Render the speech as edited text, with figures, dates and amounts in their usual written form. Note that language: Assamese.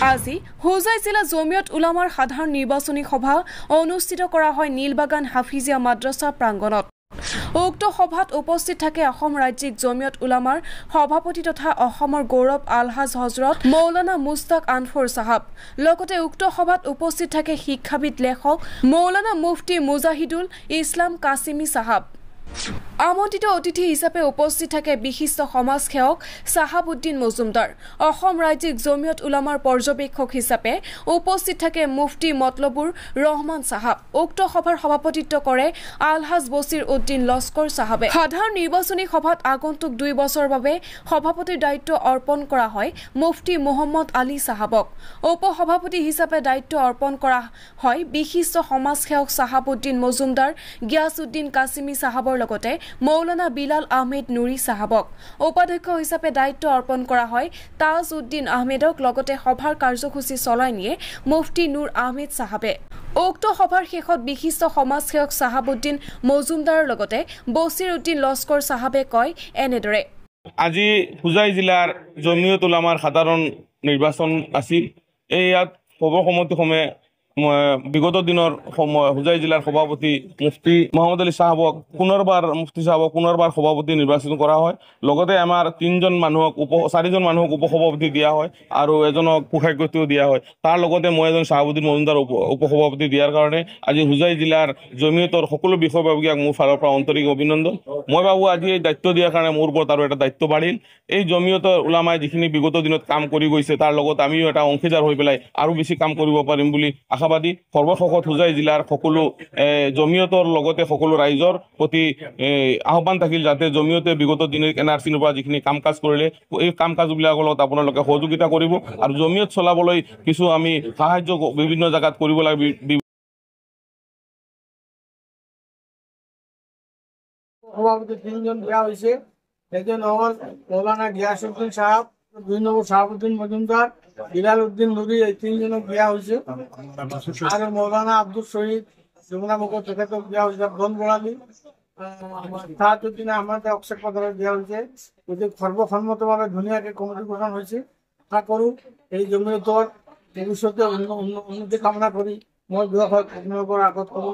আজি হোজাই জিলা জমিয়ত উলামাৰ সাধাৰণ নিৰ্বাচনী সভা অনুষ্ঠিত কৰা হয় নীলবাগান হাফিজিয়া মাদ্ৰাছা প্ৰাংগণত। উক্ত সভাত উপস্থিত থাকে অসম ৰাজ্যিক জমিয়ত উলামাৰ সভাপতি তথা অসমৰ গৌৰৱ আলহাজ হজৰত মৌলানা মুস্তাক আনফৰ সাহাব। লগতে উক্ত সভাত উপস্থিত থাকে শিক্ষাবিদ লেখক মৌলানা মুফতি মুজাহিদুল ইছলাম কাছিমি সাহাব। আমন্ত্ৰিত অতিথি হিচাপে উপস্থিত থাকে বিশিষ্ট সমাজসেৱক সাহাবুদ্দিন মজুমদাৰ। অসম ৰাজ্যিক জমিয়ত উলামাৰ পৰ্যবেক্ষক হিচাপে উপস্থিত থাকে মুফতি মতলবুৰ ৰহমান সাহাব। উক্ত সভাৰ সভাপতিত্ব কৰে আলহাজ বছিৰ উদ্দিন লস্কৰ সাহাবে। সাধাৰণ নিৰ্বাচনী সভাত আগন্তুক 2 বছৰৰ বাবে সভাপতিৰ দায়িত্ব অৰ্পণ কৰা হয় মুফতি মোহাম্মদ আলী সাহাবক। উপসভাপতি হিচাপে দায়িত্ব অৰ্পণ কৰা হয় বিশিষ্ট সমাজসেৱক সাহাবুদ্দিন মজুমদাৰ, গিয়াছউদ্দিন কাছিমি সাহাবৰ লগতে মৌলানা বিলাল আহমেদ নুৰী সাহাবক। উপাধ্যক্ষ হিচাপে দায়িত্ব অৰ্পণ কৰা হয় তাজ উদ্দিন আহমেদক। লগতে সভাৰ কাৰ্যসূচী চলাই নিয়ে মুফতি নুৰ আহমেদ সাহাবে। উক্ত সভাৰ শেষত বিশিষ্ট সমাজসেৱক সাহাবুদ্দিন মজুমদাৰৰ লগতে বছিৰ উদ্দিন লস্কৰ সাহাবে কয় এনেদৰে। আজি হোজাই জিলাৰ জমিয়ত উলামাৰ সাধাৰণ নিৰ্বাচন আছিল। ইয়াত সভাপতিসমূহে বিগত দিনৰ হোজাই জিলাৰ সভাপতি মুফতি মোহাম্মদ আলী সাহাবক পুনৰবাৰ সভাপতি নিৰ্বাচন কৰা হয়। লগতে আমাৰ 4জন মানুহক উপসভাপতি দিয়া হয় আৰু এজনক কোষাধ্যক্ষও দিয়া হয়। তাৰ লগতে মই এজন সাহাবুদ্দিন মজুমদাৰ উপসভাপতি দিয়াৰ কাৰণে আজি হোজাই জিলাৰ জমিয়তৰ সকলো বিষয়ববীয়াক মোৰ ফালৰ পৰা আন্তৰিক অভিনন্দন। মই ভাবোঁ আজি এই দায়িত্ব দিয়াৰ কাৰণে মোৰ ওপৰত আৰু এটা দায়িত্ব বাঢ়িল। এই জমিয়তৰ উলামাই যিখিনি বিগত দিনত কাম কৰি গৈছে তাৰ লগত আমিও এটা অংশীদাৰ হৈ পেলাই আৰু বেছি কাম কৰিব পাৰিম বুলি আশাবাদী। সৰ্বশেষত হোজাই জিলাৰ সকলো জমিয়তৰ লগতে সকলো ৰাইজৰ প্ৰতি আহ্বান থাকিল যাতে জমিয়তে বিগত দিনত NRCৰ পৰা যিখিনি কাম কাজ কৰিলে এই কাম কাজবিলাকৰ লগত আপোনালোকে সহযোগিতা কৰিব আৰু জমিয়ত চলাবলৈ কিছু আমি সাহায্য বিভিন্ন জাগাত কৰিব লাগে। সভাপতি 3জন দিয়া হৈছে। এজন হ'ল মৌলানা গিয়াছউদ্দিন সাহাব, 2 নম্বৰ সাহাবুদ্দিন মজুমদাৰ, বিলাল উদ্দিন নুৰী, এই 3জনক দিয়া হৈছে। আৰু মৌলানা আব্দুল শহীদ যমুনা মুখত তেখেতক দিয়া হৈছে। ধন বৰালী তাজউদ্দিন আহমেদ অক্ষক পদৰত দিয়া হৈছে। গতিকে সৰ্বসন্মতভাৱে ধুনীয়াকৈ কমিটি গঠন হৈছে। আশা কৰোঁ এই জমিয়তৰ ভৱিষ্যতে উন্নতি কামনা কৰি মই আপোনালোকৰ আগত ক'ব